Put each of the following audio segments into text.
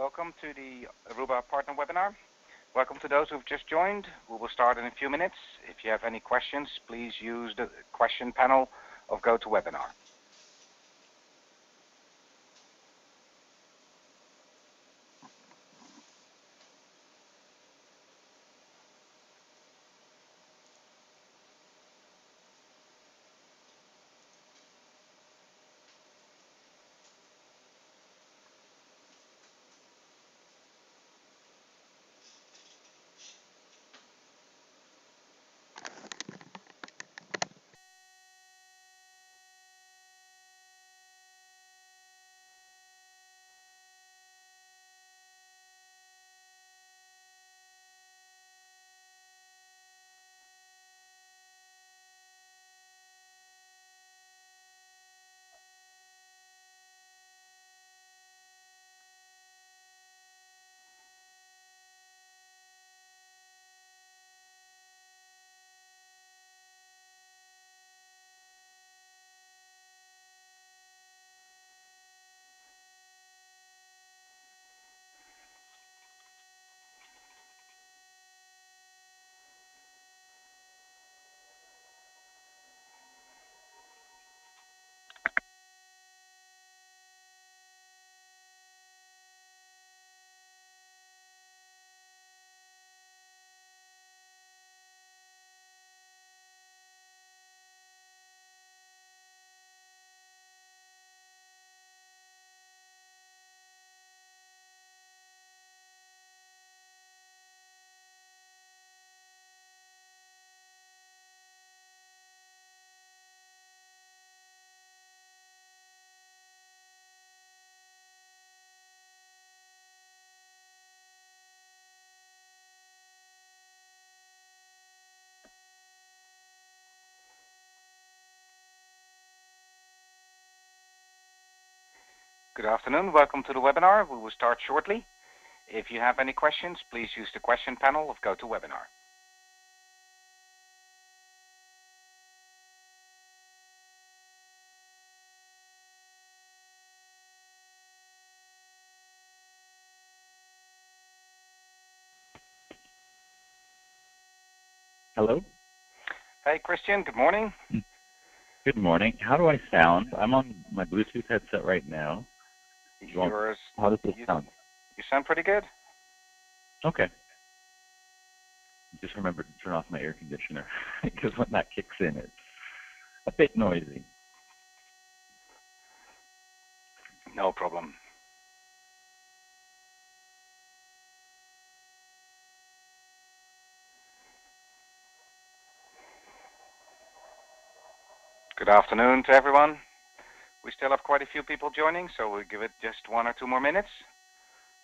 Welcome to the Aruba Partner Webinar. Welcome to those who've just joined. We will start in a few minutes. If you have any questions, please use the question panel of GoToWebinar. Good afternoon. Welcome to the webinar. We will start shortly. If you have any questions, please use the question panel of GoToWebinar. Hello? Hey, Christian. Good morning. Good morning. How do I sound? I'm on my Bluetooth headset right now. How does this sound? You sound pretty good. Okay. Just remember to turn off my air conditioner because when that kicks in, it's a bit noisy. No problem. Good afternoon to everyone. We still have quite a few people joining, so we'll give it just 1 or 2 more minutes,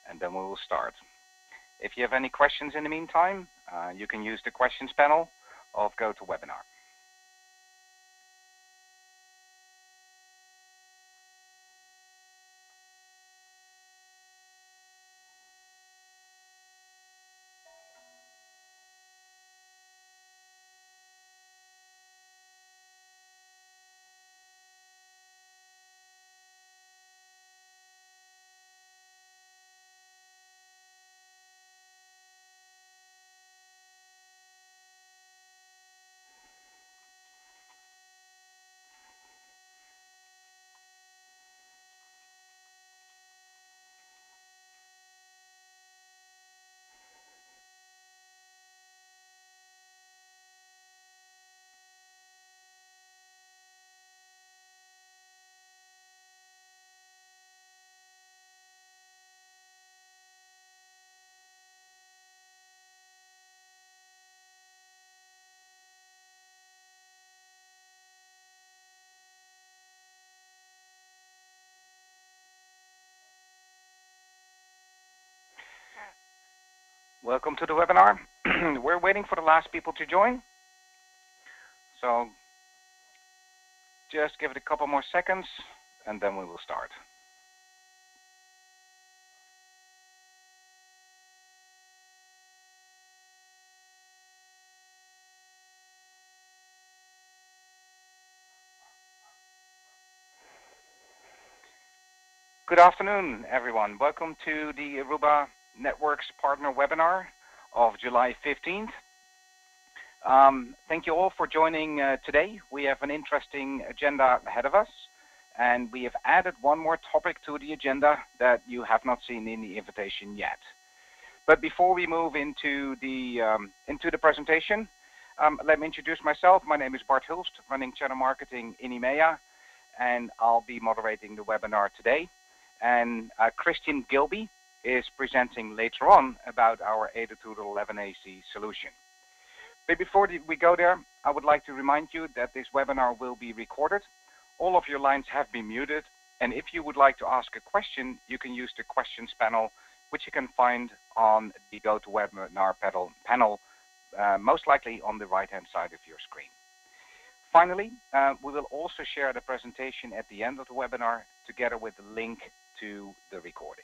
and then we will start. If you have any questions in the meantime, you can use the questions panel of GoToWebinar. Welcome to the webinar. We're waiting for the last people to join. So just give it a couple more seconds, and then we will start. Good afternoon, everyone. Welcome to the Aruba Networks Partner Webinar of July 15th. Thank you all for joining today. We have an interesting agenda ahead of us, and we have added one more topic to the agenda that you have not seen in the invitation yet. But before we move into the presentation, let me introduce myself. My name is Bart Hulst, running channel marketing in EMEA, and I'll be moderating the webinar today. And Christian Gilby is presenting later on about our 802.11ac solution. But before we go there, I would like to remind you that this webinar will be recorded. All of your lines have been muted, and if you would like to ask a question, you can use the questions panel, which you can find on the GoToWebinar panel, most likely on the right-hand side of your screen. Finally, we will also share the presentation at the end of the webinar together with the link to the recording.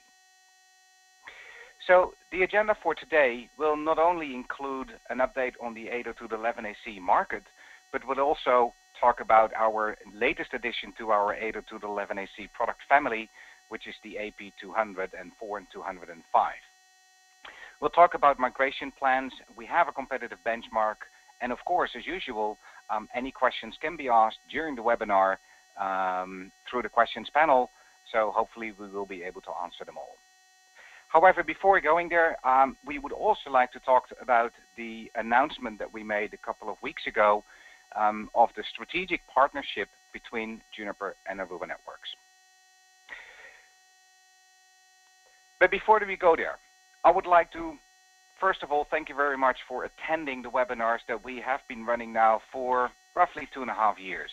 So the agenda for today will not only include an update on the 802.11ac market, but will also talk about our latest addition to our 802.11ac product family, which is the AP200 and 4 and 205. We'll talk about migration plans. We have a competitive benchmark, and of course, as usual, any questions can be asked during the webinar through the questions panel, so hopefully we will be able to answer them all. However, before going there, we would also like to talk about the announcement that we made a couple of weeks ago of the strategic partnership between Juniper and Aruba Networks. But before we go there, I would like to first of all, thank you very much for attending the webinars that we have been running now for roughly 2.5 years.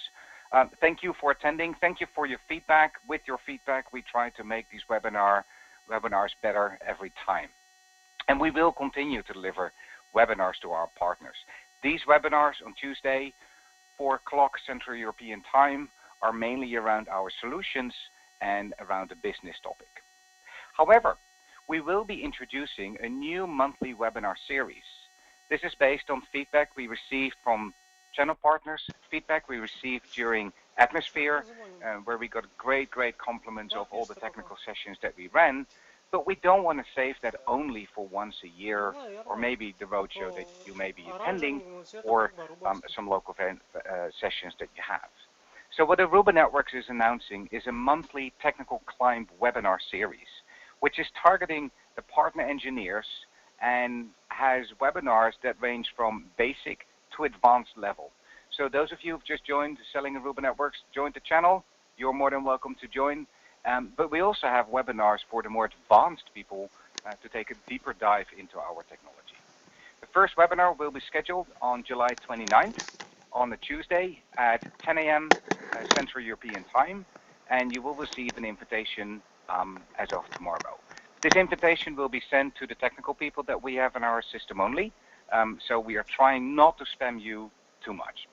Thank you for attending. Thank you for your feedback. With your feedback, we try to make these webinars better every time. And we will continue to deliver webinars to our partners. These webinars on Tuesday, 4 o'clock Central European Time, are mainly around our solutions and around the business topic. However, we will be introducing a new monthly webinar series. This is based on feedback we received from channel partners, feedback we received during Atmosphere, where we got great compliments of all the technical sessions that we ran, but we don't want to save that only for once a year, or maybe the roadshow that you may be attending, or some local sessions that you have. So what Aruba Networks is announcing is a monthly technical climb webinar series, which is targeting the partner engineers and has webinars that range from basic to advanced level. So those of you who've just joined Selling Aruba Networks, joined the channel, you're more than welcome to join. But we also have webinars for the more advanced people to take a deeper dive into our technology. The first webinar will be scheduled on July 29th on a Tuesday at 10 a.m. Central European Time, and you will receive an invitation as of tomorrow. This invitation will be sent to the technical people that we have in our system only, so we are trying not to spam you too much.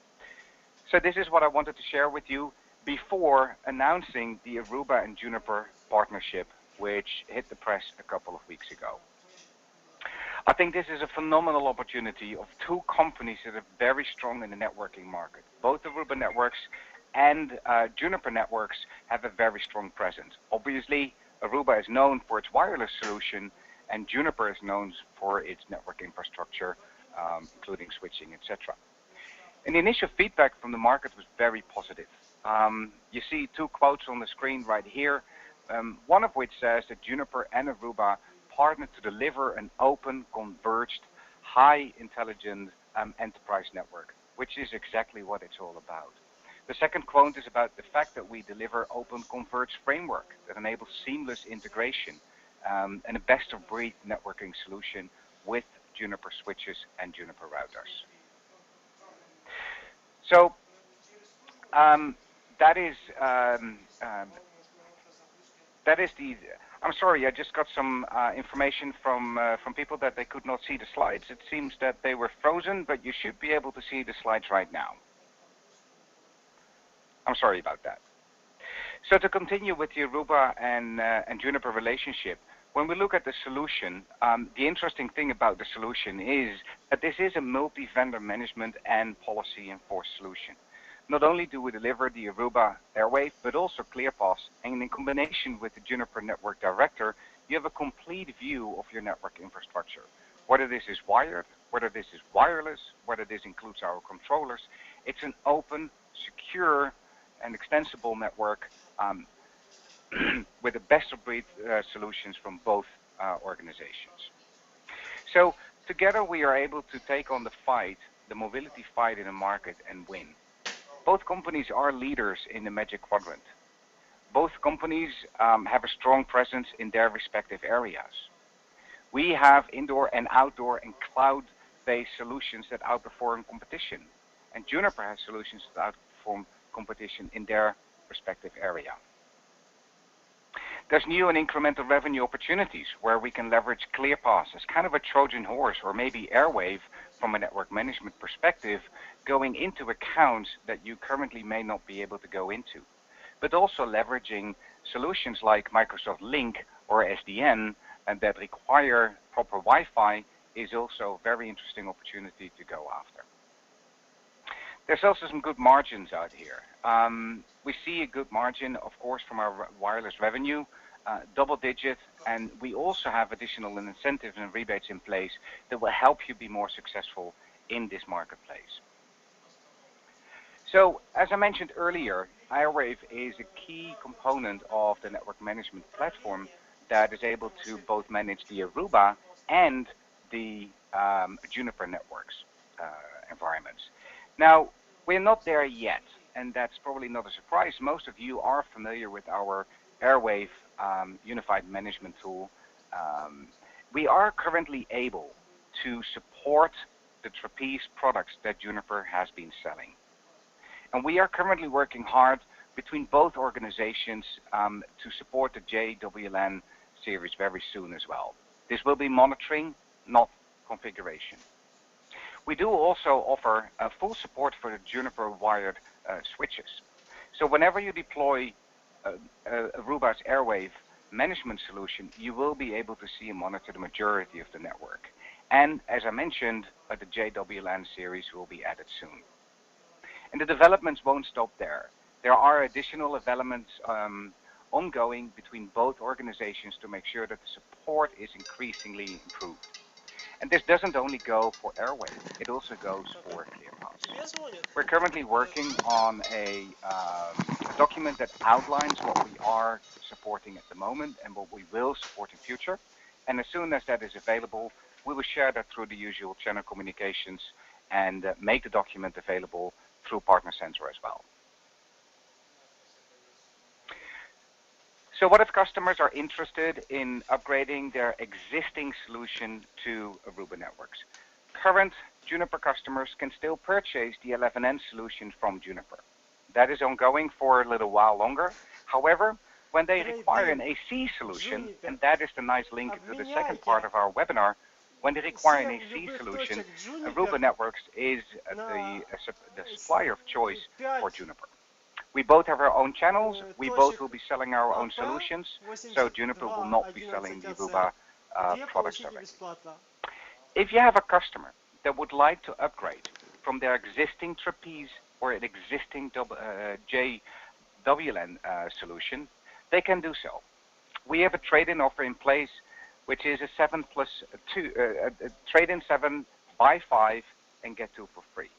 So this is what I wanted to share with you before announcing the Aruba and Juniper partnership, which hit the press a couple of weeks ago. I think this is a phenomenal opportunity of two companies that are very strong in the networking market. Both Aruba Networks and Juniper Networks have a very strong presence. Obviously, Aruba is known for its wireless solution, and Juniper is known for its network infrastructure, including switching, etc. And the initial feedback from the market was very positive. You see two quotes on the screen right here, one of which says that Juniper and Aruba partnered to deliver an open, converged, high-intelligent enterprise network, which is exactly what it's all about. The second quote is about the fact that we deliver open converged framework that enables seamless integration and a best-of-breed networking solution with Juniper switches and Juniper routers. So that is the. I'm sorry, I just got some information from people that they could not see the slides. It seems that they were frozen, but you should be able to see the slides right now. I'm sorry about that. So to continue with the Aruba and Juniper relationship, when we look at the solution, the interesting thing about the solution is that this is a multi-vendor management and policy enforced solution. Not only do we deliver the Aruba Airwave, but also ClearPass, and in combination with the Juniper Network Director, you have a complete view of your network infrastructure. Whether this is wired, whether this is wireless, whether this includes our controllers, it's an open, secure, and extensible network with the best of breed solutions from both organizations. So together we are able to take on the fight, the mobility fight in the market, and win. Both companies are leaders in the Magic Quadrant. Both companies have a strong presence in their respective areas. We have indoor and outdoor and cloud-based solutions that outperform competition. And Juniper has solutions that outperform competition in their respective area. There's new and incremental revenue opportunities where we can leverage ClearPass as kind of a Trojan horse, or maybe Airwave from a network management perspective, going into accounts that you currently may not be able to go into. But also leveraging solutions like Microsoft Link or SDN and that require proper Wi-Fi is also a very interesting opportunity to go after. There's also some good margins out here. We see a good margin, of course, from our wireless revenue, double digit, and we also have additional incentives and rebates in place that will help you be more successful in this marketplace. So, as I mentioned earlier, Airwave is a key component of the network management platform that is able to both manage the Aruba and the Juniper networks environments. Now, we're not there yet, and that's probably not a surprise. Most of you are familiar with our Airwave unified management tool. We are currently able to support the Trapeze products that Juniper has been selling. And we are currently working hard between both organizations to support the JWLAN series very soon as well. This will be monitoring, not configuration. We do also offer full support for the Juniper wired switches. So whenever you deploy Aruba's Airwave management solution, you will be able to see and monitor the majority of the network. And as I mentioned, the JWLAN series will be added soon. And the developments won't stop there. There are additional developments ongoing between both organizations to make sure that the support is increasingly improved. And this doesn't only go for Airwave, it also goes for ClearPass. We're currently working on a document that outlines what we are supporting at the moment and what we will support in future. And as soon as that is available, we will share that through the usual channel communications and make the document available through Partner Center as well. So what if customers are interested in upgrading their existing solution to Aruba Networks? Current Juniper customers can still purchase the 11N solution from Juniper. That is ongoing for a little while longer. However, when they require an AC solution, and that is the nice link to the second part of our webinar, when they require an AC solution, Aruba Networks is the supplier of choice for Juniper. We both have our own channels, we both will be selling our own solutions, so Juniper will not be selling the Aruba products directly. If you have a customer that would like to upgrade from their existing Trapeze or an existing JWLAN solution, they can do so. We have a trade-in offer in place, which is a 7+2, trade-in 7, buy 5, and get 2 for free.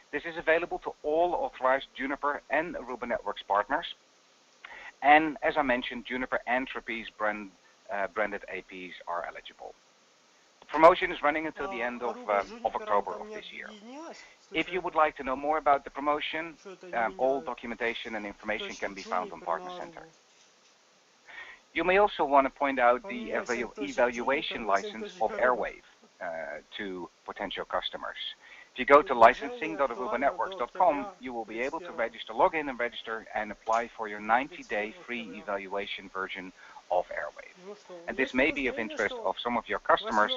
This is available to all authorized Juniper and Aruba Networks partners. And as I mentioned, Juniper and Trapeze branded APs are eligible. The promotion is running until the end of October of this year. If you would like to know more about the promotion, all documentation and information can be found on Partner Center. You may also want to point out the evaluation license of Airwave to potential customers. If you go to licensing.arubanetworks.com, you will be able to register, log in and register and apply for your 90-day free evaluation version of Airwave. And this may be of interest of some of your customers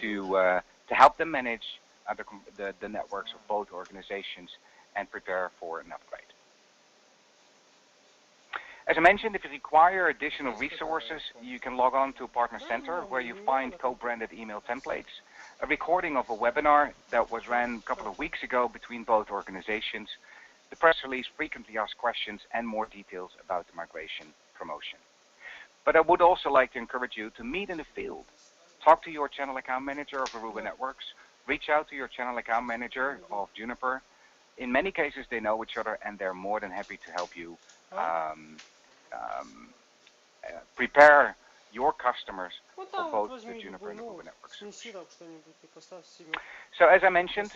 to help them manage the networks of both organizations and prepare for an upgrade. As I mentioned, if you require additional resources, you can log on to Partner Center where you find co-branded email templates, a recording of a webinar that was ran a couple of weeks ago between both organizations, the press release, frequently asked questions, and more details about the migration promotion. But I would also like to encourage you to meet in the field. Talk to your channel account manager of Aruba Networks. Reach out to your channel account manager of Juniper. In many cases, they know each other, and they're more than happy to help you prepare your customers for both the Juniper and Aruba networks. So as I mentioned,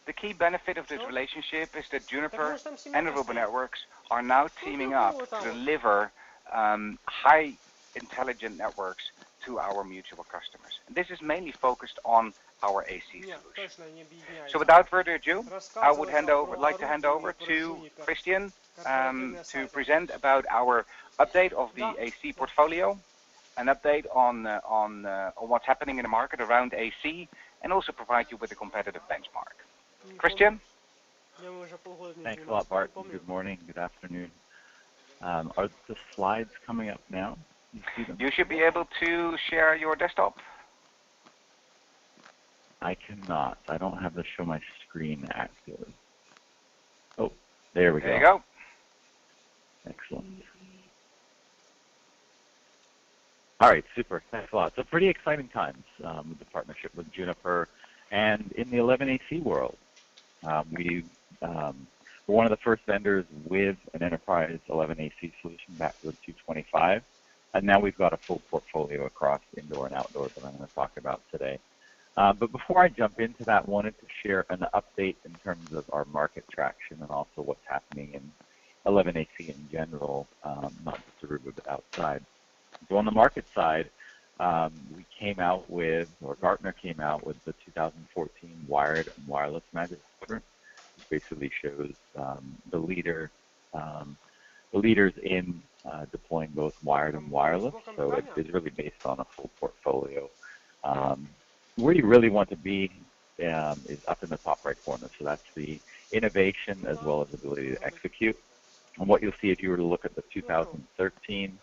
the key benefit of this relationship is that Juniper and Aruba networks are now teaming up to deliver high intelligent networks to our mutual customers. And this is mainly focused on our AC solution. So without further ado, I would like to hand over to Christian to present about our update of the AC portfolio, an update on what's happening in the market around AC, and also provide you with a competitive benchmark. Christian? Thanks a lot, Bart. Good morning, good afternoon. Are the slides coming up now? You should be able to share your desktop. I cannot. I don't have the show my screen active. Oh, there we go. There you go. Excellent. All right, super. Thanks a lot. So pretty exciting times with the partnership with Juniper and in the 11AC world. We were one of the first vendors with an enterprise 11AC solution back with 225, and now we've got a full portfolio across indoor and outdoor that I'm going to talk about today. But before I jump into that, I wanted to share an update in terms of our market traction and also what's happening in 11AC in general, not just Aruba, but outside. So on the market side, we came out with, or Gartner came out with the 2014 Wired and Wireless Magic Quadrant, which basically shows the leaders in deploying both wired and wireless. So it is really based on a full portfolio. Where you really want to be is up in the top right corner. So that's the innovation as well as ability to execute. And what you'll see if you were to look at the 2013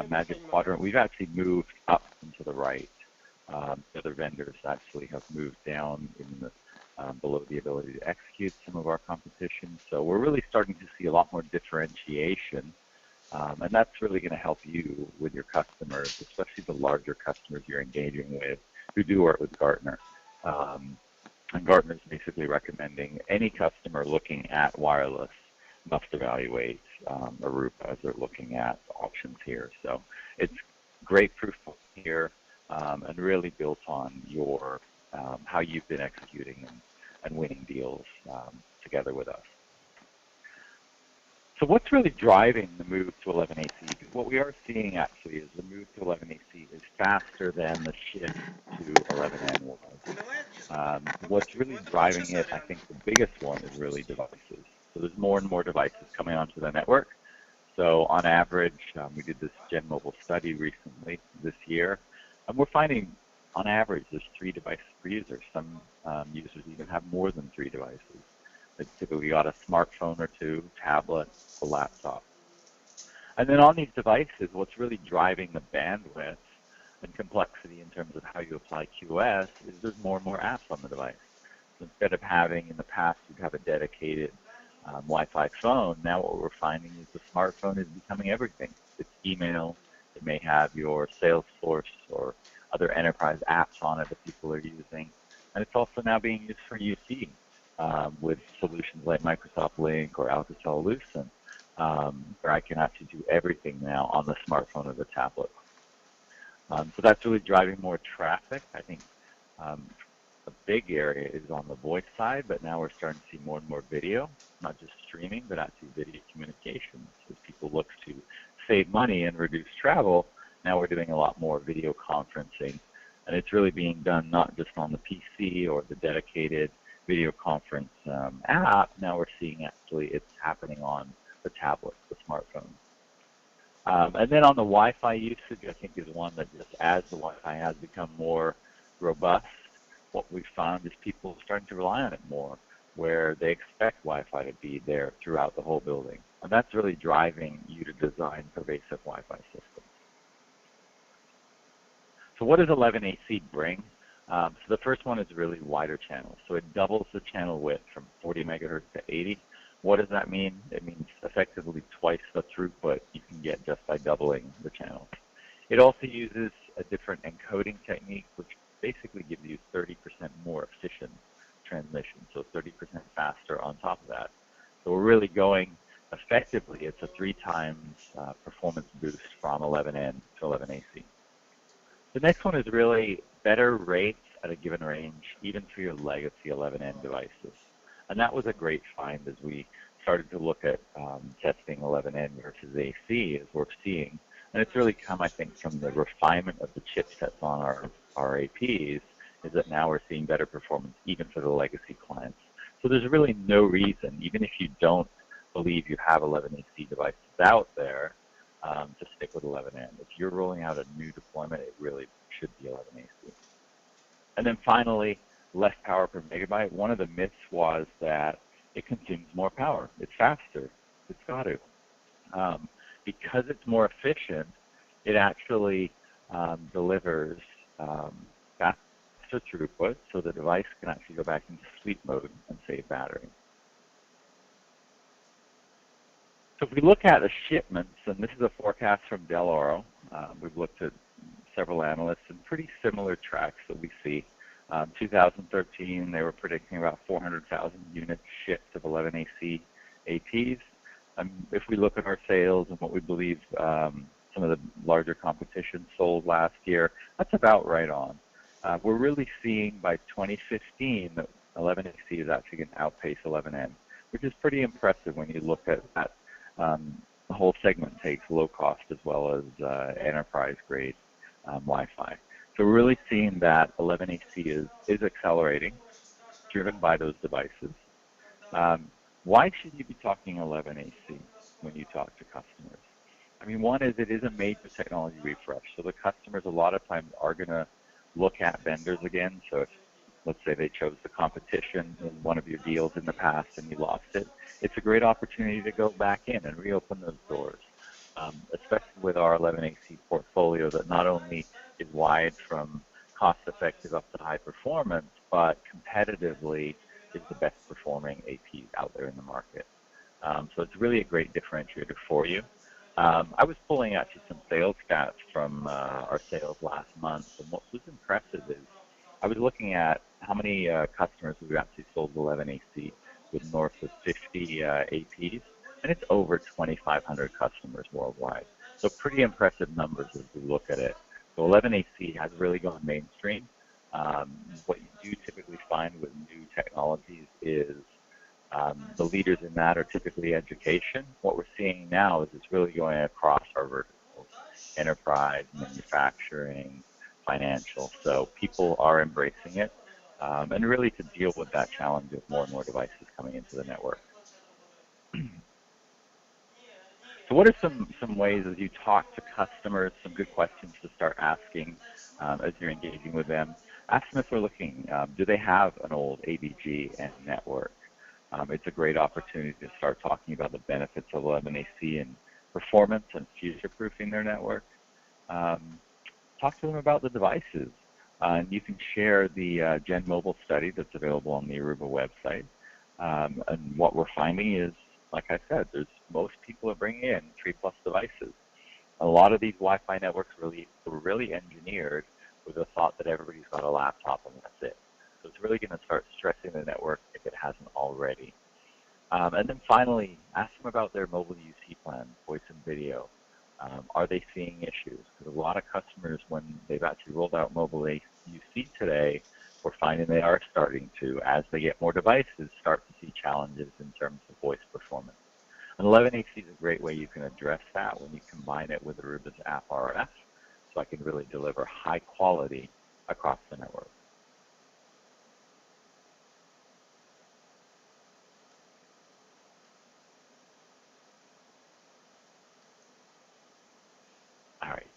Magic Quadrant, we've actually moved up and to the right. Other vendors actually have moved down in the, below the ability to execute some of our competition. So we're really starting to see a lot more differentiation, and that's really going to help you with your customers, especially the larger customers you're engaging with who do work with Gartner. And Gartner is basically recommending any customer looking at wireless must evaluate Aruba as they're looking at options here. So it's great proof here and really built on your how you've been executing and winning deals together with us. So what's really driving the move to 11AC? What we are seeing actually is the move to 11AC is faster than the shift to 11N was. What's really driving it, I think the biggest one is really devices. So there's more and more devices coming onto the network. So on average, we did this Gen Mobile study recently this year, and we're finding on average there's 3 devices per user. Some users even have more than 3 devices. They typically got a smartphone or 2, tablet, a laptop. And then on these devices, what's really driving the bandwidth and complexity in terms of how you apply QoS is there's more and more apps on the device. So instead of having in the past you'd have a dedicated Wi-Fi phone, now what we're finding is the smartphone is becoming everything. It's email, it may have your Salesforce or other enterprise apps on it that people are using, and it's also now being used for UC with solutions like Microsoft Link or Alcatel-Lucent, where I can actually do everything now on the smartphone or the tablet. So that's really driving more traffic. I think a big area is on the voice side, but now we're starting to see more and more video, not just streaming, but actually video communications. As people look to save money and reduce travel, now we're doing a lot more video conferencing, and it's really being done not just on the PC or the dedicated video conference app. Now we're seeing actually it's happening on the tablet, the smartphone. And then on the Wi-Fi usage, I think is one that just as the Wi-Fi has become more robust, what we've found is people are starting to rely on it more, where they expect Wi-Fi to be there throughout the whole building. And that's really driving you to design pervasive Wi-Fi systems. So what does 11AC bring? So the first one is really wider channels. So it doubles the channel width from 40 megahertz to 80. What does that mean? It means effectively twice the throughput you can get just by doubling the channels. It also uses a different encoding technique, which basically gives you 30% more efficient transmission, so 30% faster on top of that. So we're really going, effectively, it's a 3 times performance boost from 11N to 11AC. The next one is really better rates at a given range, even for your legacy 11N devices. And that was a great find as we started to look at testing 11N versus AC, as we're seeing. And it's really come, I think, from the refinement of the chipsets on our APs, is that now we're seeing better performance even for the legacy clients. So there's really no reason, even if you don't believe you have 11AC devices out there, to stick with 11N. If you're rolling out a new deployment, it really should be 11AC. And then finally, less power per megabyte. One of the myths was that it consumes more power. It's faster. It's got to. Because it's more efficient, it actually delivers faster throughput, so the device can actually go back into sleep mode and save battery. So if we look at the shipments, and this is a forecast from Del Oro, we've looked at several analysts and pretty similar tracks that we see. 2013, they were predicting about 400,000 units shipped of 11AC APs. If we look at our sales and what we believe some of the larger competition sold last year, that's about right on. We're really seeing by 2015 that 11AC is actually going to outpace 11N, which is pretty impressive when you look at that. The whole segment takes low cost as well as enterprise grade Wi-Fi. So we're really seeing that 11AC is accelerating, driven by those devices. Why should you be talking 11AC when you talk to customers? I mean, one is it is a major technology refresh. So the customers a lot of times are going to look at vendors again. So if, let's say they chose the competition in one of your deals in the past and you lost it, it's a great opportunity to go back in and reopen those doors, especially with our 11AC portfolio that not only is wide from cost-effective up to high performance, but competitively is the best performing AP out there in the market. So it's really a great differentiator for you. I was pulling actually some sales stats from our sales last month, and what was impressive is I was looking at how many customers we've actually sold 11AC with north of 50 APs, and it's over 2,500 customers worldwide. So pretty impressive numbers as we look at it. So 11AC has really gone mainstream. What you do typically find with new technologies is the leaders in that are typically education. What we're seeing now is it's really going across our verticals: enterprise, manufacturing, financial. So people are embracing it, and really to deal with that challenge of more and more devices coming into the network. So what are some ways as you talk to customers, some good questions to start asking as you're engaging with them? Ask them if they're looking, do they have an old ABG and network? It's a great opportunity to start talking about the benefits of 11AC and performance and future-proofing their network. Talk to them about the devices. And you can share the Gen Mobile study that's available on the Aruba website. And what we're finding is, like I said, most people are bringing in 3+ devices. A lot of these Wi-Fi networks were really engineered with the thought that everybody's got a laptop and that's it. So it's really going to start stressing the network if it hasn't already. And then finally, ask them about their mobile UC plan, voice and video. Are they seeing issues? Because a lot of customers, when they've actually rolled out mobile UC today, we're finding they are starting to, as they get more devices, start to see challenges in terms of voice performance. And 11AC is a great way you can address that when you combine it with Aruba's app RF, so I can really deliver high quality across the network. All right.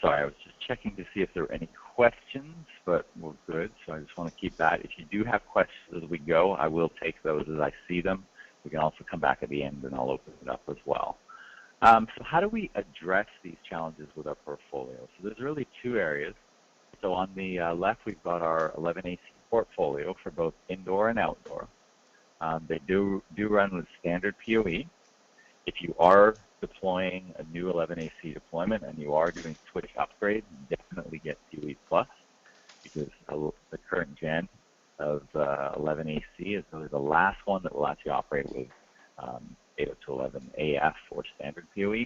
Sorry, I was just checking to see if there were any questions, but we're good. So I just want to keep that. If you do have questions as we go, I will take those as I see them. We can also come back at the end, and I'll open it up as well. So how do we address these challenges with our portfolio? So there's really 2 areas. So on the left, we've got our 11AC portfolio for both indoor and outdoor. They do run with standard PoE. If you are deploying a new 11AC deployment and you are doing switch upgrades, definitely get PoE Plus, because the current gen of 11AC is really the last one that will actually operate with 802.11 AF or standard PoE.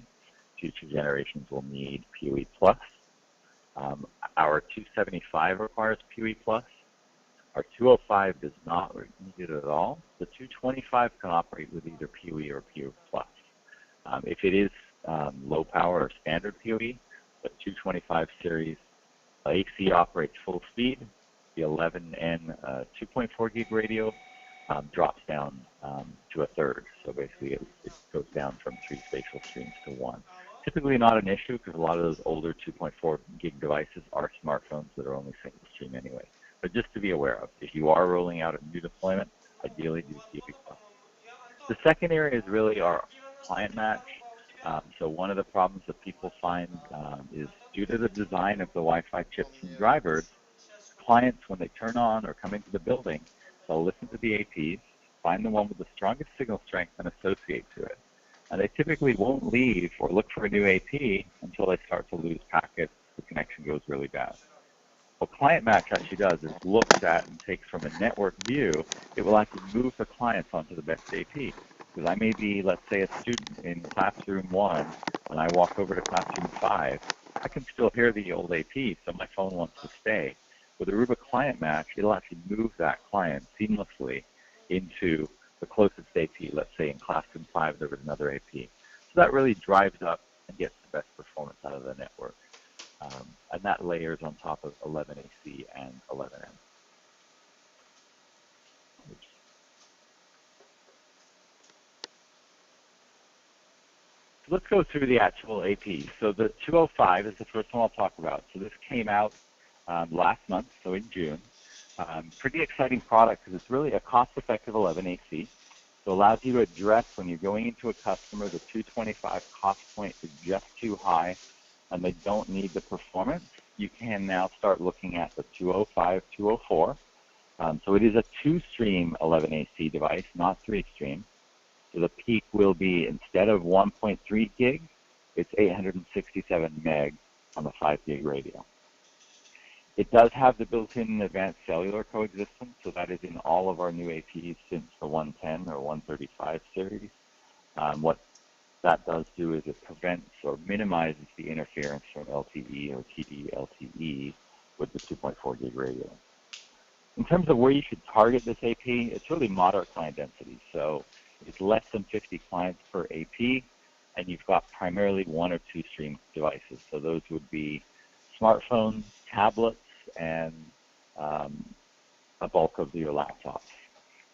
Future generations will need PoE Plus. Our 275 requires PoE Plus. Our 205 does not need it at all. The 225 can operate with either PoE or PoE Plus. If it is low power or standard PoE, the 225 series AC operates full speed. The 11N 2.4 gig radio drops down to a third. So basically it goes down from 3 spatial streams to 1. Typically not an issue because a lot of those older 2.4 gig devices are smartphones that are only single stream anyway. But just to be aware of, if you are rolling out a new deployment, ideally do PoE Plus. The second area is really our client match. So one of the problems that people find is due to the design of the Wi-Fi chips and drivers, clients, when they turn on or come into the building, they'll listen to the APs, find the one with the strongest signal strength and associate to it. And they typically won't leave or look for a new AP until they start to lose packets, the connection goes really bad. What Client Match actually does is looks at and takes from a network view, it will actually move the clients onto the best AP. Because I may be, let's say, a student in classroom 1, and I walk over to classroom 5, I can still hear the old AP, so my phone wants to stay. With Aruba Client Match, it'll actually move that client seamlessly into the closest AP. Let's say in classroom 5 there was another AP. So that really drives up and gets the best performance out of the network. And that layers on top of 11AC and 11N. So let's go through the actual AP. So the 205 is the first one I'll talk about. So this came out last month, so in June. Pretty exciting product because it's really a cost-effective 11AC. So it allows you to address when you're going into a customer, the 225 cost point is just too high and they don't need the performance. You can now start looking at the 205, 204. So it is a 2-stream 11AC device, not 3-stream. So the peak will be, instead of 1.3 gig, it's 867 meg on the 5 gig radio. It does have the built-in advanced cellular coexistence, so that is in all of our new APs since the 110 or 135 series. What that does do is it prevents or minimizes the interference from LTE or TD-LTE with the 2.4 gig radio. In terms of where you should target this AP, it's really moderate client density. So it's less than 50 clients per AP, and you've got primarily 1 or 2 stream devices. So those would be smartphones, tablets, and a bulk of your laptops.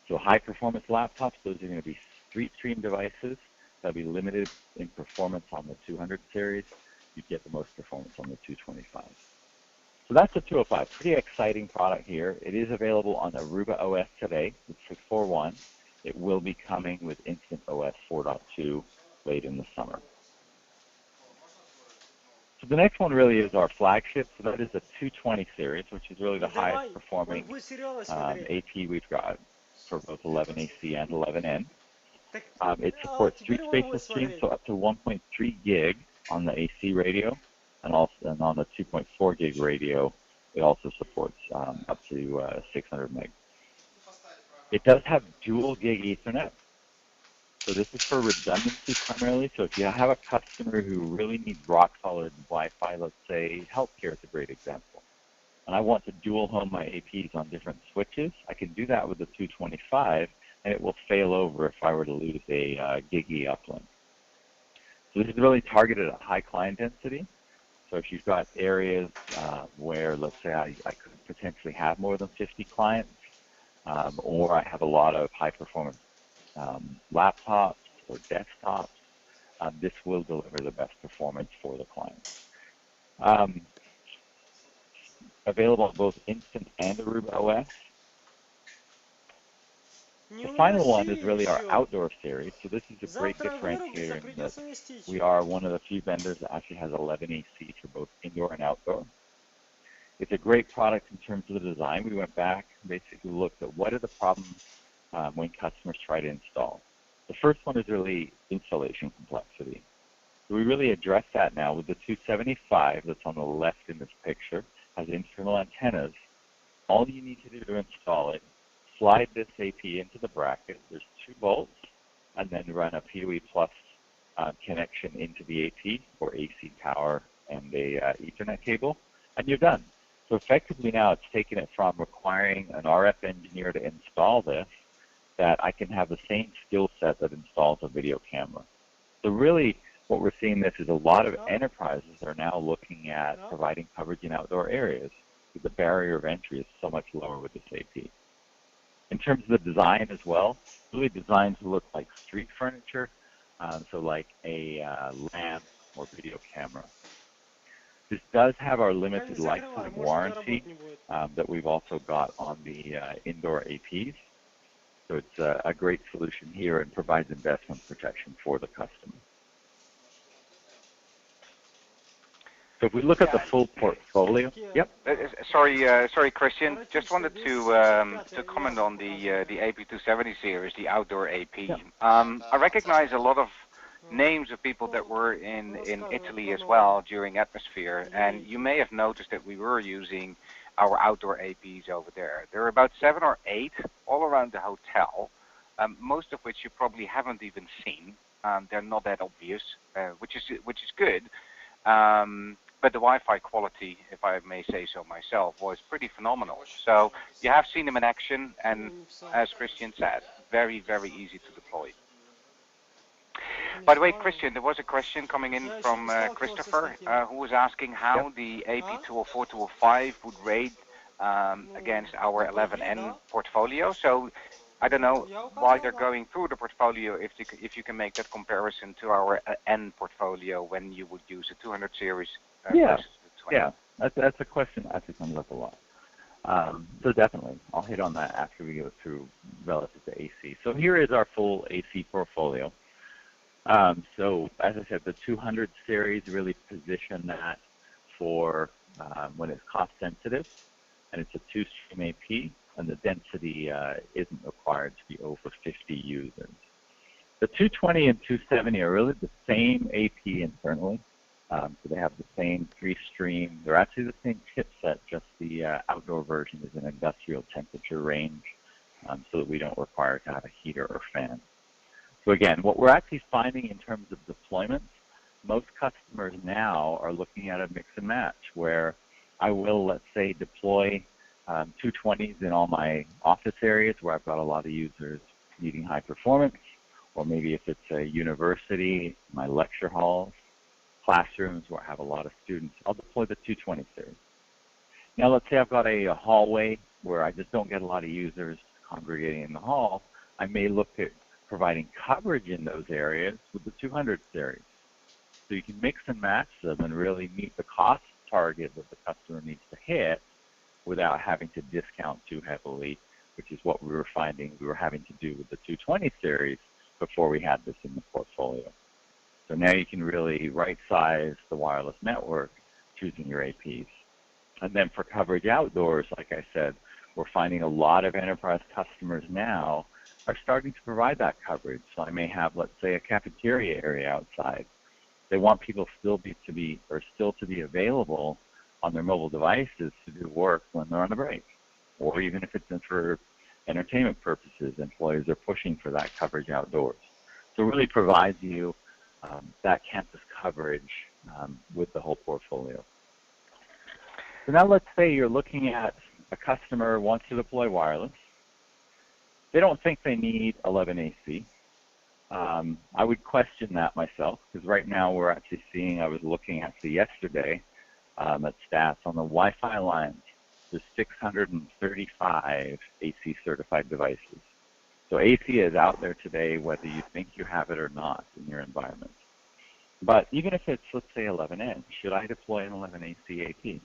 So high-performance laptops, those are going to be stream devices. They'll be limited in performance on the 200 series. You get the most performance on the 225. So that's the 205. Pretty exciting product here. It is available on Aruba OS today with 641. It will be coming with Instant OS 4.2 late in the summer. So the next one really is our flagship. So that is the 220 series, which is really the highest performing AP we've got for both 11AC and 11N. It supports 3 spatial streams, so up to 1.3 gig on the AC radio, and on the 2.4 gig radio, it also supports up to 600 meg. It does have dual gig Ethernet. So this is for redundancy primarily. So if you have a customer who really needs rock-solid Wi-Fi, let's say healthcare is a great example, and I want to dual home my APs on different switches, I can do that with the 225, and it will fail over if I were to lose a gig-E uplink. So this is really targeted at high client density. So if you've got areas where, let's say, I could potentially have more than 50 clients, or I have a lot of high-performance laptops or desktops, this will deliver the best performance for the client. Available on both Instant and Aruba OS. The final one is really our outdoor series. So this is a great differentiator in that we are one of the few vendors that actually has 11AC for both indoor and outdoor. It's a great product in terms of the design. We went back and basically looked at what are the problems when customers try to install. The first one is really installation complexity. So we really address that now with the 275 that's on the left in this picture, has internal antennas. All you need to do to install it, slide this AP into the bracket. There's 2 bolts, and then run a PoE plus connection into the AP or AC power and a Ethernet cable, and you're done. So effectively now it's taken it from requiring an RF engineer to install this, that I can have the same skill set that installs a video camera. So really what we're seeing this is a lot of enterprises are now looking at providing coverage in outdoor areas. The barrier of entry is so much lower with this AP. In terms of the design as well, really designed to look like street furniture, so like a lamp or video camera. This does have our limited lifetime warranty that we've also got on the indoor APs. So it's a great solution here and provides investment protection for the customer. So if we look at the full portfolio, yep. Sorry, Christian. Just wanted to comment on the AP270 series, the outdoor AP. Yeah. I recognize a lot of names of people that were in Italy as well during Atmosphere, and you may have noticed that we were using our outdoor APs over there. There are about 7 or 8 all around the hotel, most of which you probably haven't even seen. They're not that obvious, which is good. But the Wi-Fi quality, if I may say so myself, was pretty phenomenal. So you have seen them in action, and as Christian said, very, very easy to deploy. By the way, Christian, there was a question coming in from Christopher, who was asking how the AP204, 205 would rate against our 11N portfolio. So I don't know why they're going through the portfolio if you can make that comparison to our N portfolio when you would use a 200 series versus the 20. Yeah, that's a question that actually comes up a lot. So definitely, I'll hit on that after we go through relative to AC. So here is our full AC portfolio. So as I said, the 200 series really position that for when it's cost sensitive, and it's a 2-stream AP, and the density isn't required to be over 50 users. The 220 and 270 are really the same AP internally. So they have the same 3-stream. They're actually the same chipset, just the outdoor version is an industrial temperature range, so that we don't require to have a heater or fan. So again, what we're actually finding in terms of deployments, most customers now are looking at a mix and match where I will, let's say, deploy 220s in all my office areas where I've got a lot of users needing high performance, or maybe if it's a university, my lecture halls, classrooms where I have a lot of students, I'll deploy the 220 series. Now let's say I've got a hallway where I just don't get a lot of users congregating in the hall. I may look at providing coverage in those areas with the 200 series. So you can mix and match them and really meet the cost target that the customer needs to hit without having to discount too heavily, which is what we were finding we were having to do with the 220 series before we had this in the portfolio. So now you can really right-size the wireless network choosing your APs. And then for coverage outdoors, like I said, we're finding a lot of enterprise customers now are starting to provide that coverage. So I may have, let's say, a cafeteria area outside. They want people still to be available on their mobile devices to do work when they're on a break, or even if it's for entertainment purposes, employees are pushing for that coverage outdoors. So it really provides you that campus coverage with the whole portfolio. So now let's say you're looking at a customer wants to deploy wireless. They don't think they need 11AC. I would question that myself, because right now we're actually seeing, I was looking actually yesterday at stats on the Wi-Fi lines. There's 635 AC certified devices. So AC is out there today whether you think you have it or not in your environment. But even if it's, let's say, 11N, should I deploy an 11AC AP?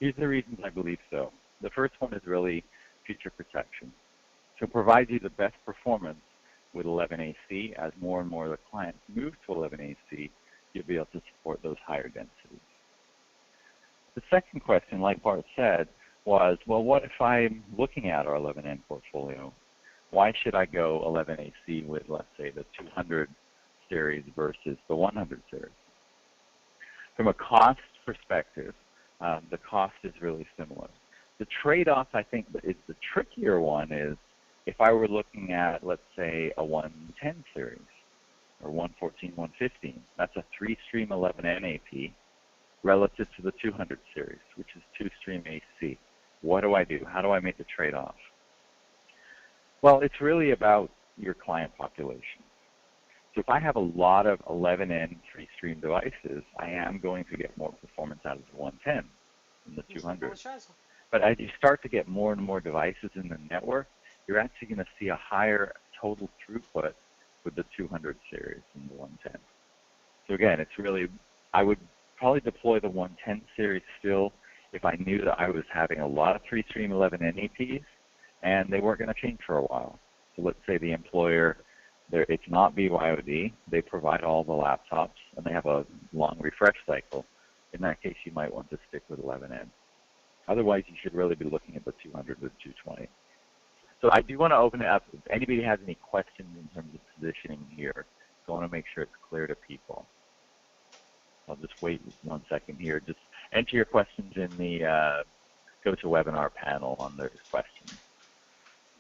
Here's the reasons I believe so. The first one is really feature protection. So it provides you the best performance with 11AC. As more and more of the clients move to 11AC, you'll be able to support those higher densities. The second question, like Bart said, was, well, what if I'm looking at our 11N portfolio? why should I go 11AC with, let's say, the 200 series versus the 100 series? From a cost perspective, the cost is really similar. The trade-off, I think, is the trickier one is if I were looking at, let's say, a 110 series or 114, 115, that's a 3-stream 11N AP relative to the 200 series, which is 2-stream AC. What do I do? How do I make the trade-off? Well, it's really about your client population. So if I have a lot of 11N 3-stream devices, I am going to get more performance out of the 110 than the 200. But as you start to get more and more devices in the network, you're actually going to see a higher total throughput with the 200 series than the 110. So again, it's really, I would probably deploy the 110 series still if I knew that I was having a lot of 3-stream 11N APs and they weren't going to change for a while. So let's say the employer, it's not BYOD, they provide all the laptops and they have a long refresh cycle. In that case, you might want to stick with 11N. Otherwise, you should really be looking at the 200 with 220. So I do want to open it up. If anybody has any questions in terms of positioning here, so I want to make sure it's clear to people. I'll just wait 1 second here. Just enter your questions in the GoToWebinar panel on those questions.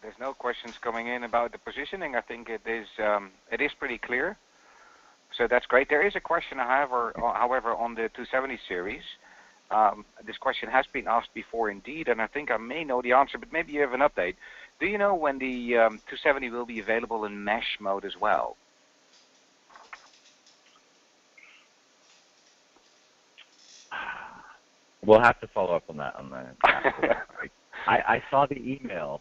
There's no questions coming in about the positioning. I think it is pretty clear. So that's great. There is a question, however, on the 270 series. This question has been asked before indeed, and I think I may know the answer, but maybe you have an update. Do you know when the 270 will be available in mesh mode as well? We'll have to follow up on that. I saw the email.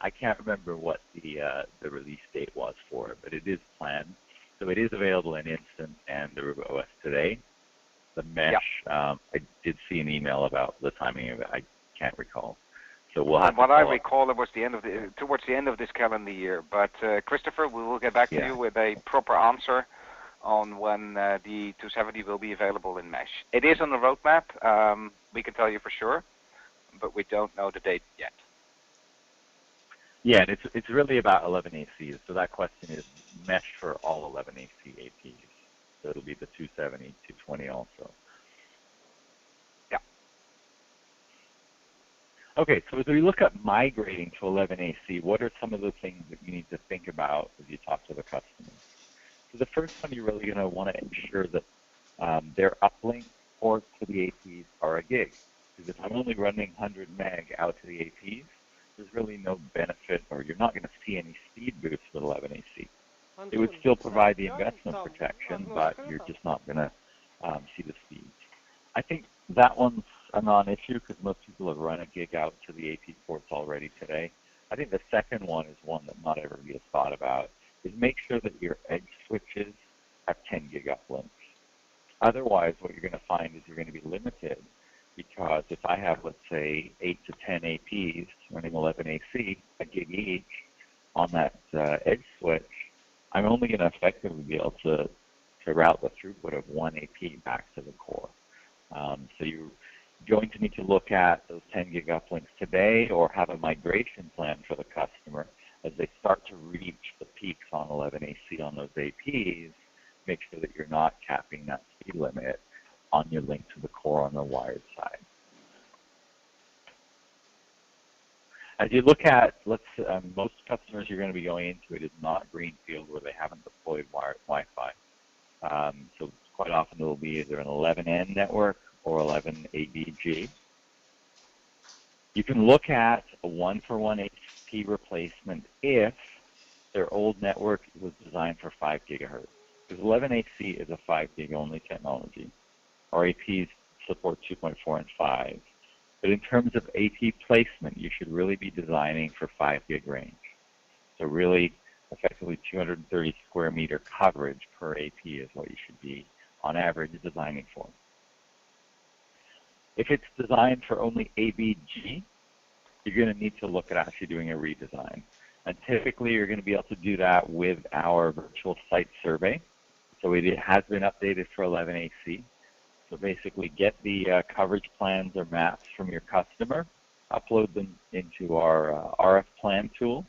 I can't remember what the release date was for it, but it is planned. So it is available in Instant and Aruba OS today. The mesh, I did see an email about the timing of it. I can't recall. So we'll have what I recall, it was towards the end of this calendar year. But Christopher, we will get back to you with a proper answer on when the 270 will be available in mesh. It is on the roadmap. We can tell you for sure, but we don't know the date yet. Yeah, and it's really about 11AC. So that question is mesh for all 11AC APs. So it'll be the 270, 220 also. Yeah. Okay, so as we look at migrating to 11AC, what are some of the things that you need to think about as you talk to the customers? So the first one, you're really going to want to ensure that their uplink ports to the APs are a gig. Because if I'm only running 100 meg out to the APs, there's really no benefit, or you're not going to see any speed boost with 11AC. It would still provide the investment protection, but you're just not going to see the speeds. I think that one's a non-issue because most people have run a gig out to the AP ports already today. I think the second one is one that not everybody has thought about, is make sure that your edge switches have 10 gig uplinks. Otherwise, what you're going to find is you're going to be limited because if I have, let's say, 8 to 10 APs running 11AC, a gig each on that edge switch, I'm only going to effectively be able to route the throughput of one AP back to the core. So you're going to need to look at those 10 gig uplinks today or have a migration plan for the customer as they start to reach the peaks on 11AC on those APs. Make sure that you're not capping that speed limit on your link to the core on the wired side. As you look at, most customers you're going to be going into, it is not greenfield where they haven't deployed wired Wi-Fi. So quite often it will be either an 11N network or 11ABG. You can look at a 1-for-1 HP replacement if their old network was designed for 5 gigahertz. Because 11AC is a 5 gig only technology. Our APs support 2.4 and 5. But in terms of AP placement, you should really be designing for 5 gig range. So really, effectively 230 square meter coverage per AP is what you should be, on average, designing for. If it's designed for only ABG, you're going to need to look at actually doing a redesign. And typically, you're going to be able to do that with our virtual site survey. So it has been updated for 11AC. So basically, get the coverage plans or maps from your customer, upload them into our RF plan tool,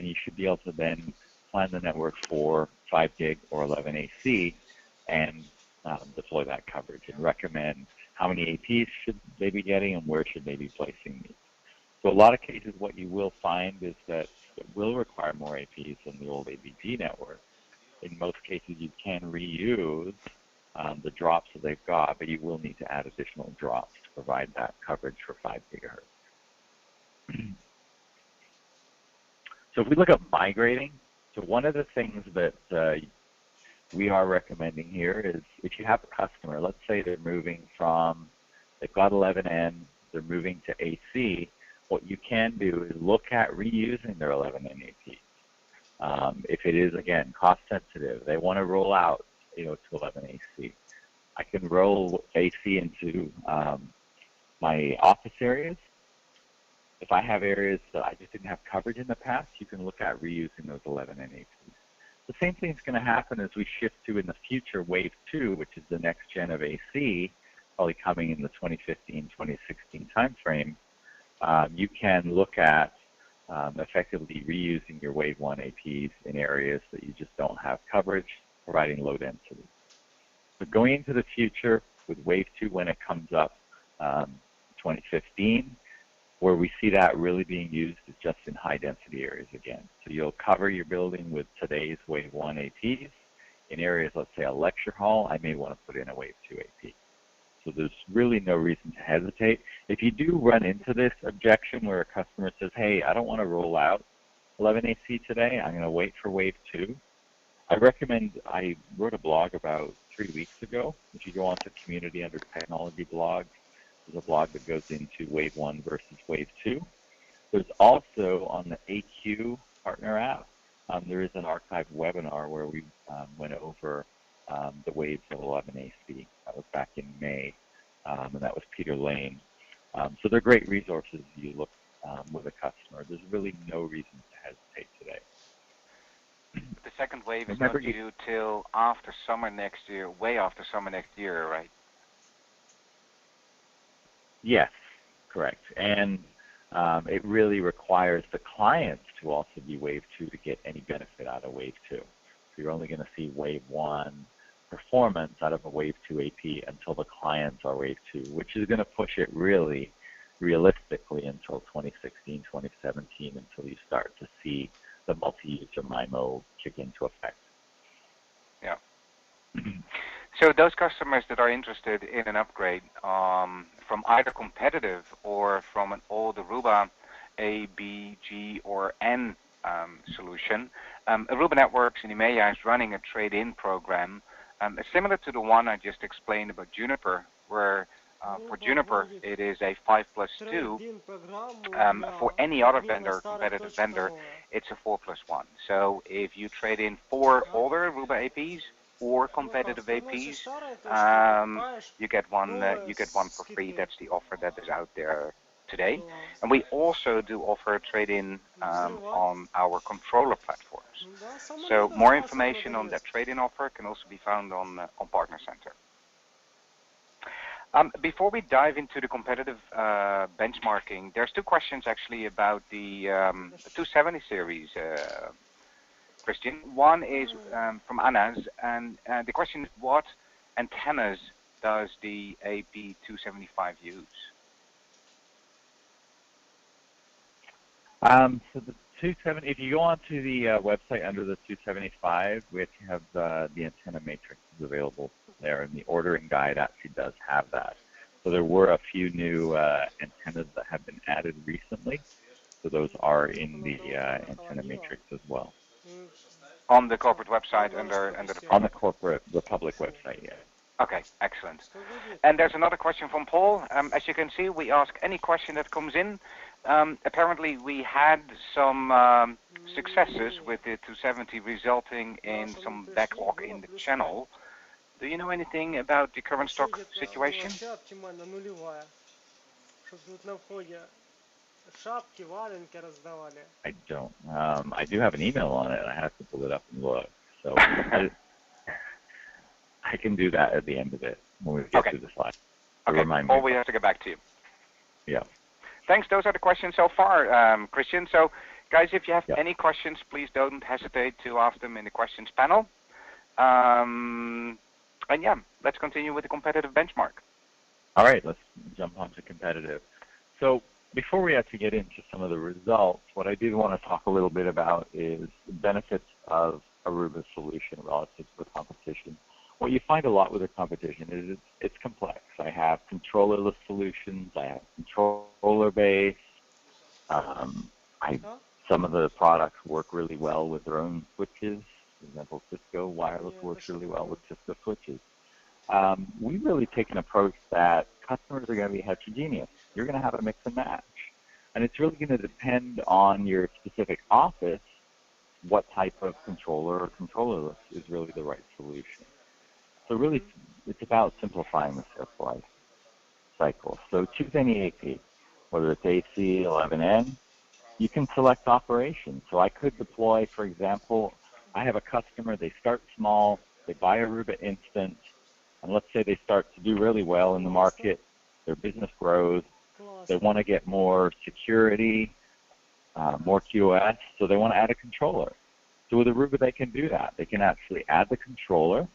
and you should be able to then plan the network for 5 gig or 11 AC and deploy that coverage and recommend how many APs should they be getting and where should they be placing these. So a lot of cases, what you will find is that it will require more APs than the old ABG network. In most cases, you can reuse the drops that they've got, but you will need to add additional drops to provide that coverage for 5 gigahertz. So if we look at migrating, so one of the things that we are recommending here is if you have a customer, let's say they're moving from, they've got 11N, they're moving to AC, what you can do is look at reusing their 11N APs. If it is, again, cost sensitive, they want to roll out to 11 AC. I can roll AC into my office areas. If I have areas that I just didn't have coverage in the past, you can look at reusing those 11N APs. The same thing is going to happen as we shift to, in the future, Wave 2, which is the next gen of AC, probably coming in the 2015, 2016 timeframe. You can look at effectively reusing your Wave 1 APs in areas that you just don't have coverage, providing low density. So going into the future with Wave 2, when it comes up 2015, where we see that really being used is just in high density areas again. So you'll cover your building with today's Wave 1 APs. In areas, let's say a lecture hall, I may want to put in a Wave 2 AP. So there's really no reason to hesitate. If you do run into this objection where a customer says, hey, I don't want to roll out 11 AC today, I'm going to wait for Wave 2, I recommend, I wrote a blog about 3 weeks ago. If you go onto community under technology blogs, there's a blog that goes into Wave 1 versus Wave 2. There's also on the AQ partner app, there is an archived webinar where we went over the waves of 11 AC. That was back in May, and that was Peter Lane. So they're great resources if you look with a customer. There's really no reason to hesitate today. The second wave is not due till after summer next year, way after summer next year, right? Yes, correct. And it really requires the clients to also be Wave 2 to get any benefit out of Wave 2. So you're only going to see Wave 1 performance out of a Wave 2 AP until the clients are Wave 2, which is going to push it really realistically until 2016, 2017, until you start to see the multi-user MIMO kick into effect. Yeah. So those customers that are interested in an upgrade from either competitive or from an old Aruba A, B, G, or N solution, Aruba Networks in EMEA is running a trade-in program similar to the one I just explained about Juniper, where for Juniper it is a 5+2. For any other vendor, competitive vendor, it's a 4+1. So if you trade in 4 older Aruba APs or competitive APs, you get one for free. That's the offer that is out there today. And we also do offer a trade-in on our controller platforms. So more information on that trade-in offer can also be found on Partner Center. Before we dive into the competitive benchmarking, there's 2 questions actually about the 270 series, Christian. One is from Anas, and the question is, what antennas does the AP275 use? So the 270, if you go onto the website under the 275, we actually have the antenna matrix available there, and the ordering guide actually does have that. So there were a few new antennas that have been added recently, so those are in the antenna matrix as well. On the corporate website under the on the public website, yeah. Okay, excellent. And there's another question from Paul. As you can see, we ask any question that comes in. Apparently, we had some successes with the 270 resulting in some backlog in the channel. Do you know anything about the current stock situation? I don't. I do have an email on it. I have to pull it up and look. So I can do that at the end of it when we get to the slide. Okay, or we have to get back to you. Yeah. Thanks. Those are the questions so far, Christian. So Guys, if you have Yep. any questions, please don't hesitate to ask them in the questions panel. And yeah, let's continue with the competitive benchmark. All right, let's jump on to competitive. So before we actually get into some of the results, what I do want to talk a little bit about is the benefits of Aruba's solution relative to the competition. What you find a lot with the competition is it's complex. I have controllerless solutions, I have controller-based. Some of the products work really well with their own switches. For example, Cisco Wireless works really well with Cisco switches. We really take an approach that customers are going to be heterogeneous. You're going to have a mix and match. And it's really going to depend on your specific office what type of controller or controllerless is really the right solution. So really, it's about simplifying the sales life cycle. So choose any AP, whether it's AC, 11N. You can select operations. So I could deploy, for example, I have a customer, they start small, they buy Aruba Instant, and let's say they start to do really well in the market, their business grows, they want to get more security, more QoS, so they want to add a controller. So with Aruba, they can do that. They can actually add the controller.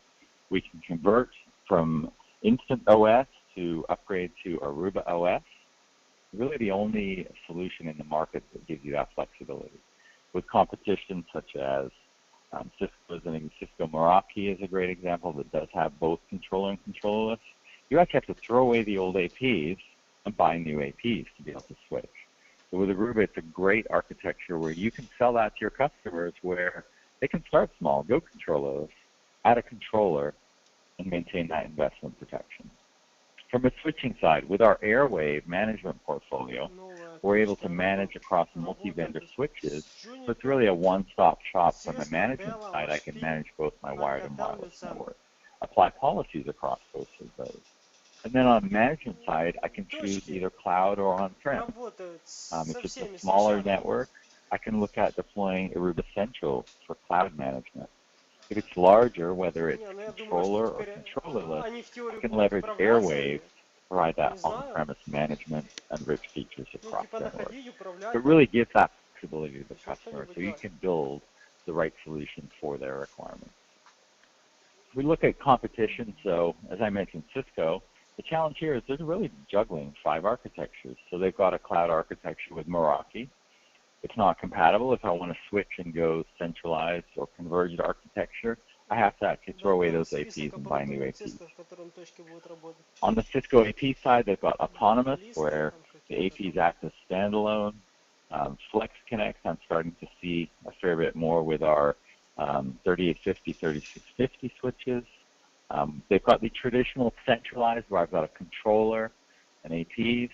We can convert from Instant OS to upgrade to Aruba OS. Really the only solution in the market that gives you that flexibility. With competition such as Cisco Meraki is a great example that does have both controller and controllerless. You actually have to throw away the old APs and buy new APs to be able to switch. So with Aruba, it's a great architecture where you can sell that to your customers where they can start small, go controllerless, add a controller, and maintain that investment protection. From a switching side, with our Airwave management portfolio, we're able to manage across multi-vendor switches. So it's really a one-stop shop. From the management side, I can manage both my wired and wireless network, apply policies across both of those. And then on the management side, I can choose either cloud or on-prem. If it's a smaller network, I can look at deploying Aruba Central for cloud management. If it's larger, whether it's controller or controllerless, I can leverage Airwave to provide that on-premise management and rich features across the network. It really gives that flexibility to the customer so you can build the right solution for their requirements. We look at competition, so as I mentioned, Cisco, the challenge here is they're really juggling 5 architectures. So they've got a cloud architecture with Meraki. It's not compatible. If I want to switch and go centralized or converged architecture, I have to actually throw away those APs and buy new APs. On the Cisco AP side, they've got autonomous, where the APs act as standalone. Flex Connect, I'm starting to see a fair bit more with our 3850, 3650 switches. They've got the traditional centralized, where I've got a controller and APs.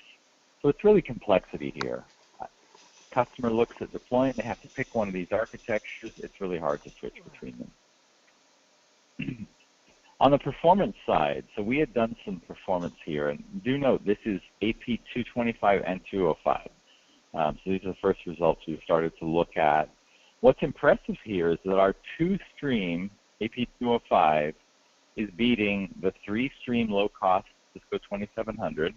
So it's really complexity here. Customer looks at deploying, they have to pick one of these architectures. It's really hard to switch between them. On the performance side, so we had done some performance here, and do note this is AP 225 and 205. So these are the first results we've started to look at. What's impressive here is that our 2-stream AP 205 is beating the 3-stream low-cost Cisco 2700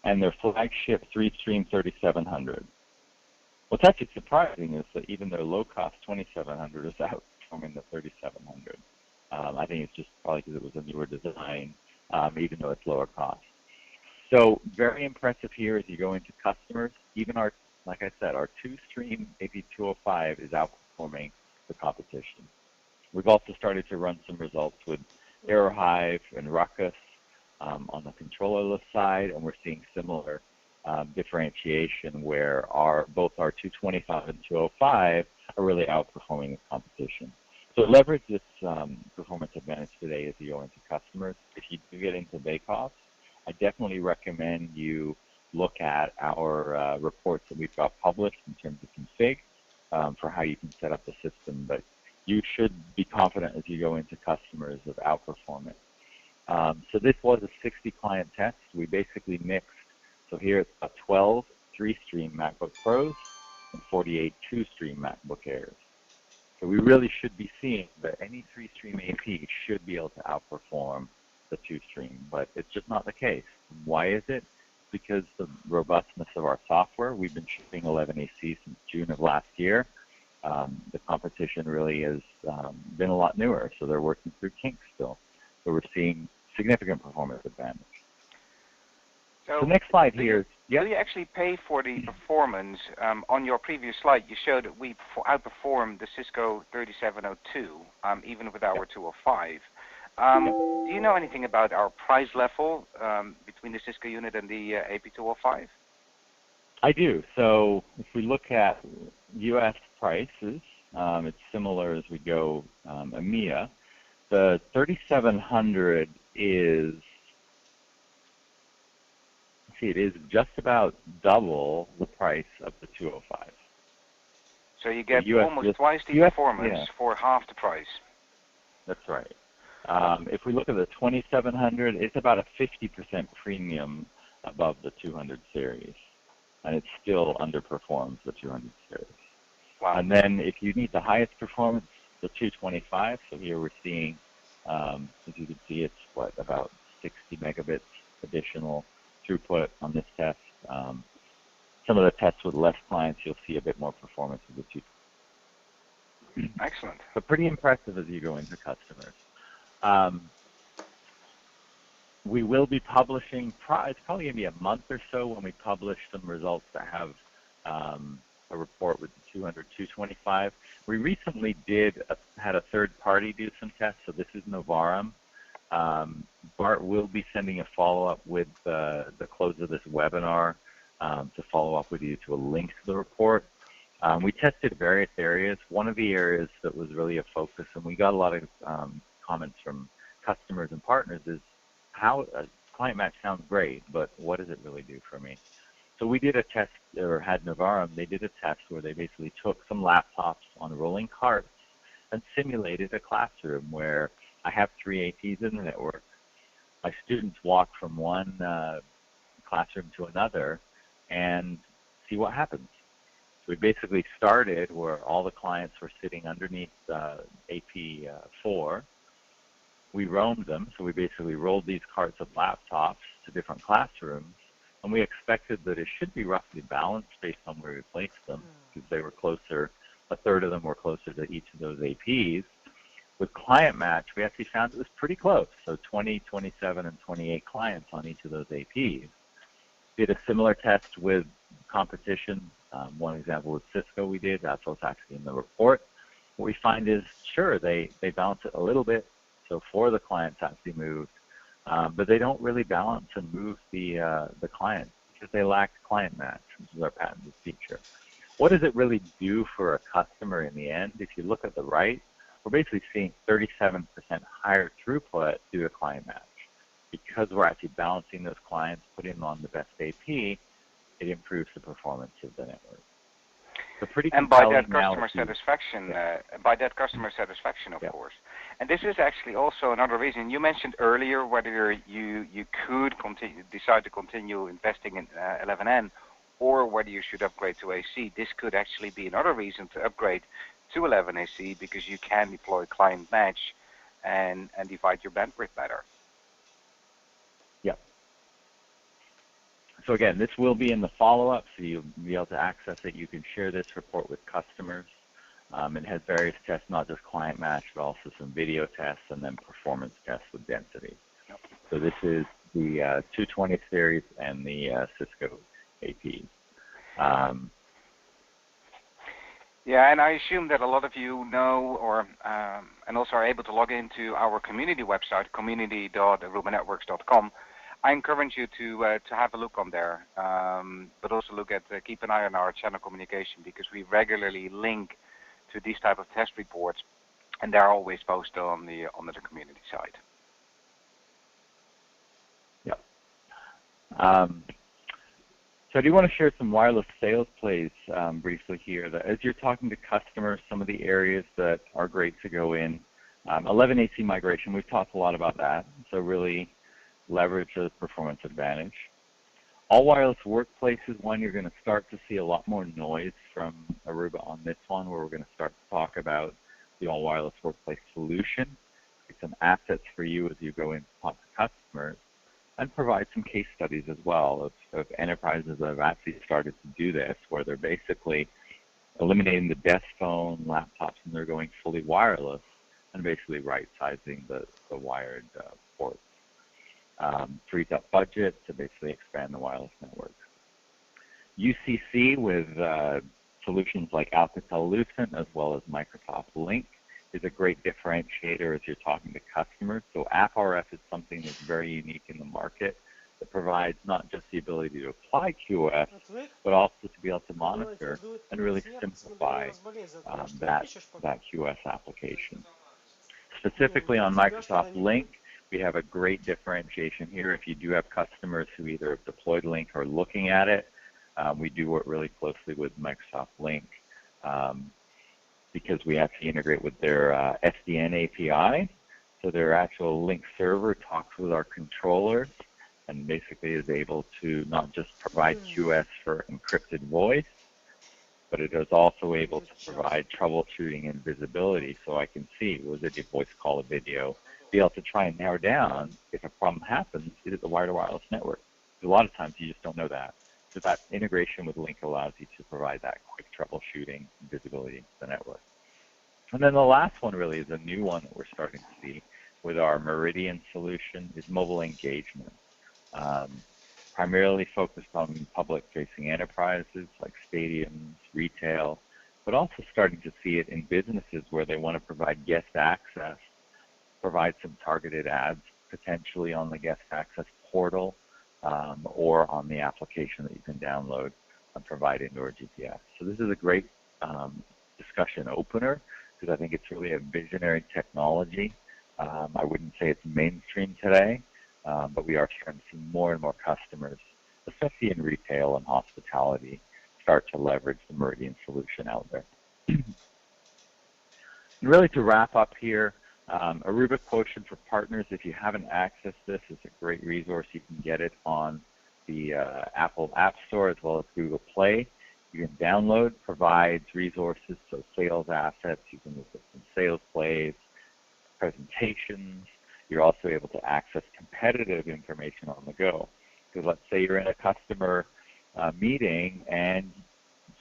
and their flagship 3-stream 3700. What's actually surprising is that even their low-cost 2700 is outperforming the 3700. I think it's just probably because it was a newer design, even though it's lower cost. So very impressive here as you go into customers. Even our, like I said, our 2-stream AP205 is outperforming the competition. We've also started to run some results with Airhive and Ruckus on the controllerless side, and we're seeing similar differentiation where both our 225 and 205 are really outperforming the competition. So leverage this performance advantage today as you go into customers. If you do get into bake-offs, I definitely recommend you look at our reports that we've got published in terms of config for how you can set up the system. But you should be confident as you go into customers of outperformance. So this was a 60-client test. We basically mixed. So here it's got 12 3-stream MacBook Pros and 48 2-stream MacBook Airs. So we really should be seeing that any 3-stream AP should be able to outperform the 2-stream, but it's just not the case. Why is it? because of the robustness of our software. We've been shipping 11AC since June of last year. The competition really has been a lot newer, so they're working through kinks still. So we're seeing significant performance advantage. So the next slide here. Do you actually pay for the performance? On your previous slide, you showed that we outperformed the Cisco 3702, even with our 205. Do you know anything about our price level between the Cisco unit and the AP205? I do. So if we look at U.S. prices, it's similar as we go EMEA. The 3700 is, it is just about double the price of the 205. So you get almost twice the performance for half the price. That's right. If we look at the 2700, it's about a 50% premium above the 200 series, and it still underperforms the 200 series. Wow. And then if you need the highest performance, the 225, so here we're seeing, as you can see, it's about 60 megabits additional throughput on this test. Some of the tests with less clients, you'll see a bit more performance with the 225. Excellent. But pretty impressive as you go into customers. We will be publishing, it's probably going to be a month or so when we publish some results that have a report with the 200, 225. We recently had a third party do some tests, so this is Novarum. Bart will be sending a follow-up with the close of this webinar to follow up with you to a link to the report. We tested various areas. One of the areas that was really a focus, and we got a lot of comments from customers and partners, is how Client Match sounds great, but what does it really do for me? So we did a test, or had Novarum, they did a test where they basically took some laptops on rolling carts and simulated a classroom where I have 3 APs in the network. My students walk from one classroom to another and see what happens. So we basically started where all the clients were sitting underneath AP4. We roamed them, so we basically rolled these carts of laptops to different classrooms, and we expected that it should be roughly balanced based on where we placed them, because they were closer, a third of them were closer to each of those APs. With Client Match, we actually found it was pretty close, so 20, 27, and 28 clients on each of those APs. Did a similar test with competition. One example with Cisco we did, that's what's actually in the report. What we find is, sure, they balance it a little bit, so 4 of the clients actually moved, but they don't really balance and move the client because they lack Client Match, which is our patented feature. What does it really do for a customer in the end? If you look at the right, we're basically seeing 37% higher throughput due to Client Match. Because we're actually balancing those clients, putting them on the best AP, it improves the performance of the network. So pretty compelling. And by that customer satisfaction, of course. And this is actually also another reason. You mentioned earlier whether you could decide to continue investing in 11N or whether you should upgrade to AC. This could actually be another reason to upgrade to 11AC because you can deploy Client Match and divide your bandwidth better. So again, this will be in the follow-up, so you'll be able to access it. You can share this report with customers. It has various tests, not just Client Match, but also some video tests and then performance tests with density. So this is the 220 series and the Cisco AP. Yeah, and I assume that a lot of you know or and also are able to log into our community website, community.arubanetworks.com. I encourage you to have a look on there, but also keep an eye on our channel communication because we regularly link to these type of test reports, and they're always posted on the community side. Yeah. So I do want to share some wireless sales plays briefly here. As you're talking to customers, some of the areas that are great to go in. 11AC migration, we've talked a lot about that. So really leverage the performance advantage. All wireless workplaces, you're going to start to see a lot more noise from Aruba on this one, where we're going to start to talk about the all wireless workplace solution. It's some assets for you as you go in to talk to customers. and provide some case studies as well of enterprises that have actually started to do this, where they're basically eliminating the desk phone, laptops, and they're going fully wireless and basically right-sizing the wired ports. Frees up budget to basically expand the wireless network. UCC with solutions like Alcatel-Lucent as well as Microsoft Link is a great differentiator as you're talking to customers. So AppRF is something that's very unique in the market that provides not just the ability to apply QoS, but also to be able to monitor and really simplify that QoS application. Specifically on Microsoft Link, we have a great differentiation here. If you do have customers who either have deployed Link or looking at it, we do work really closely with Microsoft Link because we actually integrate with their SDN API. So their actual Link server talks with our controllers and basically is able to not just provide QoS for encrypted voice, but it is also able to provide troubleshooting and visibility. So I can see, was it a voice call, a video, be able to try and narrow down if a problem happens, is it the wire-to-wireless network? A lot of times you just don't know that. So that integration with Link allows you to provide that quick troubleshooting and visibility to the network. And then the last one really is a new one that we're starting to see with our Meridian solution is mobile engagement. Primarily focused on public-facing enterprises like stadiums, retail, but also starting to see it in businesses where they want to provide guest access, provide some targeted ads potentially on the guest access portal or on the application that you can download and provide into our GPS. So this is a great discussion opener because I think it's really a visionary technology. I wouldn't say it's mainstream today, but we are starting to see more and more customers, especially in retail and hospitality, start to leverage the Meridian solution out there. And really to wrap up here, Aruba Quotient for partners, if you haven't accessed this, it's a great resource. You can get it on the Apple App Store as well as Google Play. You can download, provides resources, so sales assets, you can look at some sales plays, presentations. You're also able to access competitive information on the go. Because let's say you're in a customer meeting and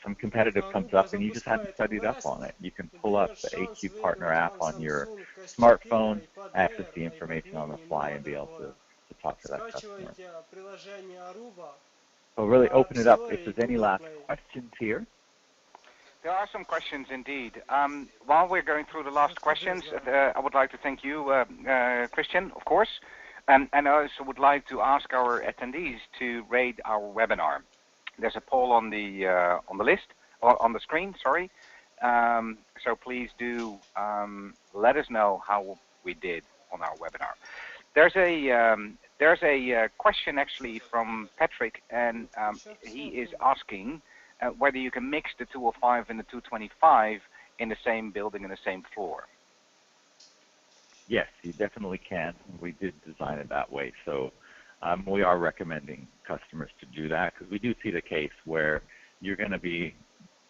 some competitive comes up and you just haven't studied up on it. You can pull up the AQ Partner app on your smartphone, access the information on the fly, and be able to talk to that customer. So really open it up. If there's any last questions here. There are some questions indeed. While we're going through the last questions, I would like to thank you, Christian, of course, and I also would like to ask our attendees to rate our webinar. There's a poll on the list, or on the screen, sorry. So please do let us know how we did on our webinar. There's a question actually from Patrick, and he is asking whether you can mix the 205 and the 225 in the same building in the same floor. Yes, you definitely can. We did design it that way. So we are recommending customers to do that because we do see the case where you're going to be,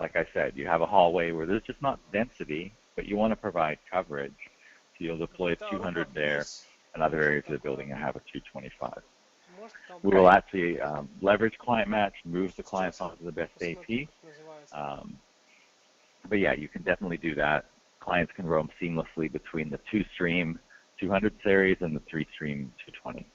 like I said, you have a hallway where there's just not density, but you want to provide coverage. So you'll deploy a 200 there, and other areas of the building will have a 225. We will actually leverage client match, move the clients onto the best AP. But yeah, you can definitely do that. Clients can roam seamlessly between the 2-stream 200 series and the 3-stream 220.